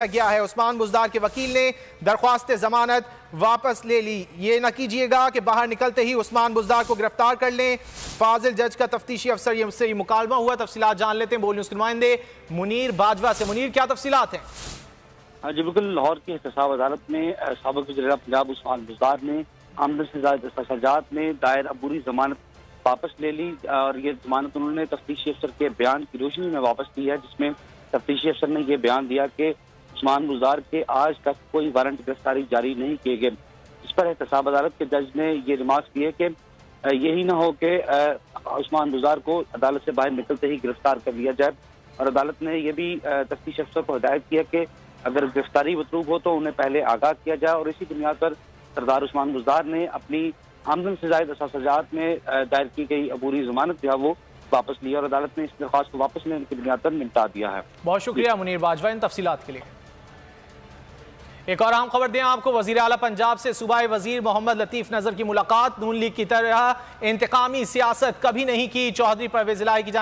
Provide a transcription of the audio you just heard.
गया है। उस्मान बुज़दार के वकील ने दरख्वास्त जमानत वापस ले ली। ये न कीजिएगा कि बाहर निकलते ही उस्मान बुज़दार को गिरफ्तार कर लें। फाजिल जज का तफ्तीशी अफसर से मुकालमा हुआ। तफसीलात जान लेते हैं बोल न्यूज़ के नुमाइंदे मुनीर बाजवा से। मुनीर, क्या तफसीलात हैं? हाँ जी बिल्कुल। लाहौर की एहतसाब अदालत में साबिक़ वज़ीर पंजाब उस्मान बुज़दार ने आमदन से ज़ायद दस्तावेज़ात में दायर अबूरी जमानत वापस ले ली और ये जमानत उन्होंने तफ्तीशी अफसर के बयान की रोशनी में वापस ली है, जिसमें तफ्तीशी अफसर ने यह बयान दिया कि उस्मान बुज़दार के आज तक कोई वारंट गिरफ्तारी जारी नहीं किए गए। इस पर एहतसाब अदालत के जज ने ये रिमार्क्स किए कि यही ना हो कि उस्मान बुज़दार को अदालत से बाहर निकलते ही गिरफ्तार कर लिया जाए। और अदालत ने यह भी तफ्तीश अफसर को हिदायत किया कि अगर गिरफ्तारी मतलूब हो तो उन्हें पहले आगाह किया जाए। और इसी बुनियाद पर सरदार उस्मान बुज़दार ने अपनी आमदन से ज़ायद दस्तावेज़ात में दायर की गई अबूरी जमानत जो है वो वापस ली और अदालत ने इस दरख्वास्त को वापस लेने की बुनियाद पर निपटा दिया है। बहुत शुक्रिया मुनीर बाजवा इन तफसीलात के लिए। एक और अहम खबर दें आपको, वजीर आला पंजाब से सूबाई वजीर मोहम्मद लतीफ नजर की मुलाकात। नून लीग की तरह इंतकामी सियासत कभी नहीं की। चौधरी परवेज इलाही की